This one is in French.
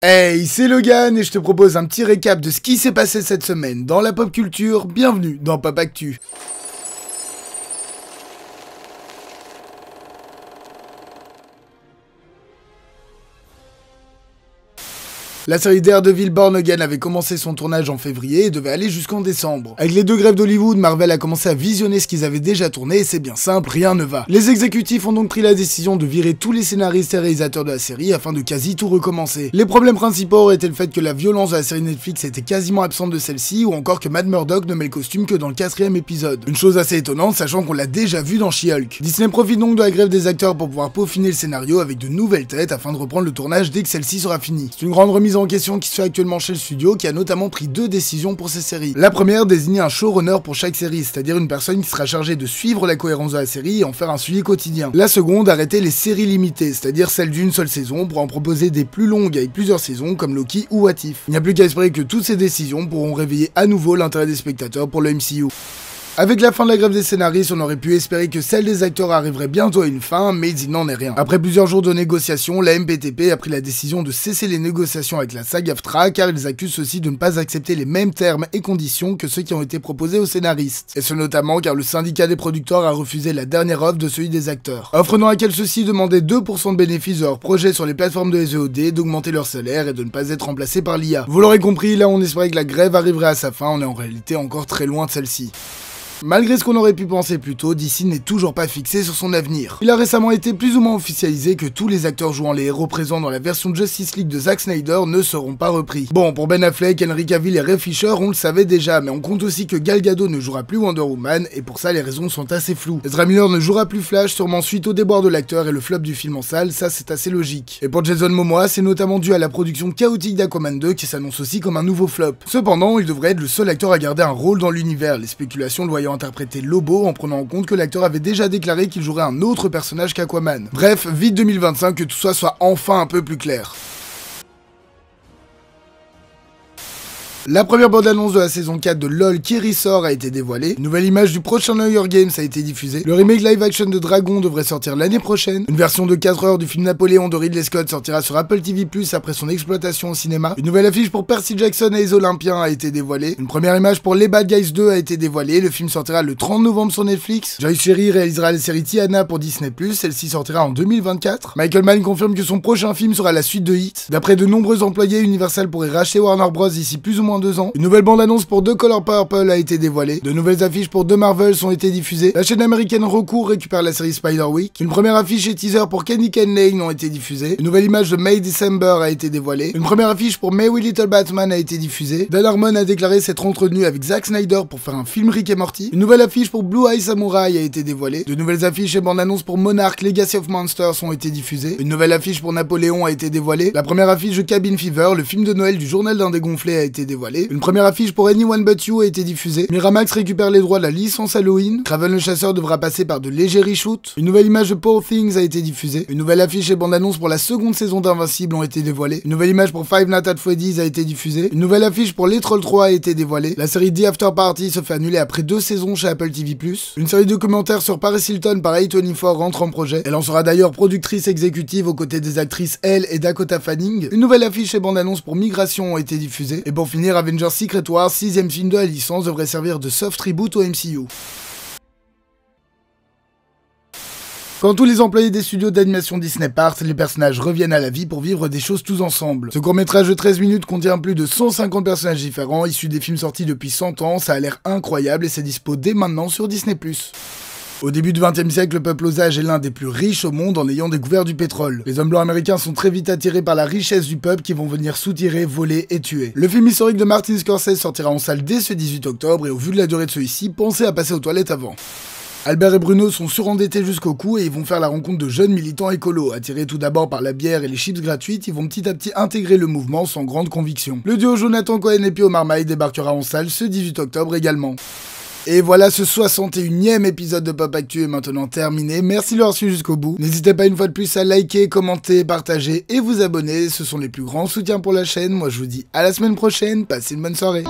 Hey, c'est Logan et je te propose un petit récap de ce qui s'est passé cette semaine dans la pop culture. Bienvenue dans Pop Actu. La série Daredevil Born Again avait commencé son tournage en février et devait aller jusqu'en décembre. Avec les deux grèves d'Hollywood, Marvel a commencé à visionner ce qu'ils avaient déjà tourné et c'est bien simple, rien ne va. Les exécutifs ont donc pris la décision de virer tous les scénaristes et réalisateurs de la série afin de quasi tout recommencer. Les problèmes principaux auraient été le fait que la violence de la série Netflix était quasiment absente de celle-ci ou encore que Matt Murdock ne met le costume que dans le 4e épisode. Une chose assez étonnante sachant qu'on l'a déjà vu dans She-Hulk. Disney profite donc de la grève des acteurs pour pouvoir peaufiner le scénario avec de nouvelles têtes afin de reprendre le tournage dès que celle-ci sera finie. C'est une grande remise en question qui se fait actuellement chez le studio qui a notamment pris deux décisions pour ces séries. La première, désigner un showrunner pour chaque série, c'est-à-dire une personne qui sera chargée de suivre la cohérence de la série et en faire un suivi quotidien. La seconde, arrêter les séries limitées, c'est-à-dire celles d'une seule saison pour en proposer des plus longues avec plusieurs saisons comme Loki ou What If. Il n'y a plus qu'à espérer que toutes ces décisions pourront réveiller à nouveau l'intérêt des spectateurs pour le MCU. Avec la fin de la grève des scénaristes, on aurait pu espérer que celle des acteurs arriverait bientôt à une fin, mais il n'en est rien. Après plusieurs jours de négociations, la MPTP a pris la décision de cesser les négociations avec la SAG-AFTRA car ils accusent ceux-ci de ne pas accepter les mêmes termes et conditions que ceux qui ont été proposés aux scénaristes. Et ce notamment car le syndicat des producteurs a refusé la dernière offre de celui des acteurs. Offre dans laquelle ceux-ci demandaient 2% de bénéfices de leur projet sur les plateformes de SVOD, d'augmenter leur salaire et de ne pas être remplacés par l'IA. Vous l'aurez compris, là on espérait que la grève arriverait à sa fin, on est en réalité encore très loin de celle-ci. Malgré ce qu'on aurait pu penser plus tôt, DC n'est toujours pas fixé sur son avenir. Il a récemment été plus ou moins officialisé que tous les acteurs jouant les héros présents dans la version Justice League de Zack Snyder ne seront pas repris. Bon, pour Ben Affleck, Henry Cavill et Ray Fisher, on le savait déjà, mais on compte aussi que Gal Gadot ne jouera plus Wonder Woman, et pour ça les raisons sont assez floues. Ezra Miller ne jouera plus Flash, sûrement suite au déboire de l'acteur et le flop du film en salle, ça c'est assez logique. Et pour Jason Momoa, c'est notamment dû à la production chaotique d'Aquaman 2 qui s'annonce aussi comme un nouveau flop. Cependant, il devrait être le seul acteur à garder un rôle dans l'univers, les spéculations le voyant interpréter Lobo en prenant en compte que l'acteur avait déjà déclaré qu'il jouerait un autre personnage qu'Aquaman. Bref, vite 2025 que tout ça soit enfin un peu plus clair. La première bande-annonce de la saison 4 de LOL qui ressort a été dévoilée. Une nouvelle image du prochain New York Games a été diffusée. Le remake live-action de Dragon devrait sortir l'année prochaine. Une version de 4 heures du film Napoléon de Ridley Scott sortira sur Apple TV+ après son exploitation au cinéma. Une nouvelle affiche pour Percy Jackson et les Olympiens a été dévoilée. Une première image pour Les Bad Guys 2 a été dévoilée. Le film sortira le 30 novembre sur Netflix. Joyce Cherry réalisera la série Tiana pour Disney+. Celle-ci sortira en 2024. Michael Mann confirme que son prochain film sera la suite de Hit. D'après de nombreux employés, Universal pourrait racheter Warner Bros d'ici plus ou moins 2 ans. Une nouvelle bande-annonce pour The Color Purple a été dévoilée. De nouvelles affiches pour The Marvels ont été diffusées. La chaîne américaine Roku récupère la série Spider-Week. Une première affiche et teaser pour Candy Cane Lane ont été diffusées. Une nouvelle image de May December a été dévoilée. Une première affiche pour May We Little Batman a été diffusée. Dan Harmon a déclaré s'être entretenu avec Zack Snyder pour faire un film Rick et Morty. Une nouvelle affiche pour Blue Eye Samurai a été dévoilée. De nouvelles affiches et bandes-annonces pour Monarch Legacy of Monsters ont été diffusées. Une nouvelle affiche pour Napoléon a été dévoilée. La première affiche de Cabin Fever, le film de Noël du journal d'un dégonflé, a été dévoilée. Une première affiche pour Anyone But You a été diffusée. Miramax récupère les droits de la licence Halloween. Kraven le chasseur devra passer par de légers reshoots. Une nouvelle image de Poor Things a été diffusée. Une nouvelle affiche et bande-annonce pour la seconde saison d'Invincible ont été dévoilées. Une nouvelle image pour Five Nights at Freddy's a été diffusée. Une nouvelle affiche pour Les Trolls 3 a été dévoilée. La série The After Party se fait annuler après 2 saisons chez Apple TV+. Une série de documentaires sur Paris Hilton par A24 rentre en projet. Elle en sera d'ailleurs productrice exécutive aux côtés des actrices Elle et Dakota Fanning. Une nouvelle affiche et bande-annonce pour Migration ont été diffusées. Et pour finir, Avengers Secret Wars, 6ème film de la licence, devrait servir de soft reboot au MCU. Quand tous les employés des studios d'animation Disney partent, les personnages reviennent à la vie pour vivre des choses tous ensemble. Ce court-métrage de 13 minutes contient plus de 150 personnages différents, issus des films sortis depuis 100 ans, ça a l'air incroyable et c'est dispo dès maintenant sur Disney+. Au début du XXe siècle, le peuple Osage est l'un des plus riches au monde en ayant découvert du pétrole. Les hommes blancs américains sont très vite attirés par la richesse du peuple qui vont venir soutirer, voler et tuer. Le film historique de Martin Scorsese sortira en salle dès ce 18 octobre et au vu de la durée de celui-ci, pensez à passer aux toilettes avant. Albert et Bruno sont surendettés jusqu'au cou et ils vont faire la rencontre de jeunes militants écolos. Attirés tout d'abord par la bière et les chips gratuites, ils vont petit à petit intégrer le mouvement sans grande conviction. Le duo Jonathan Cohen et Pio Marmaille débarquera en salle ce 18 octobre également. Et voilà, ce 61e épisode de Pop Actu est maintenant terminé. Merci de l'avoir suivi jusqu'au bout. N'hésitez pas une fois de plus à liker, commenter, partager et vous abonner. Ce sont les plus grands soutiens pour la chaîne. Moi je vous dis à la semaine prochaine. Passez une bonne soirée.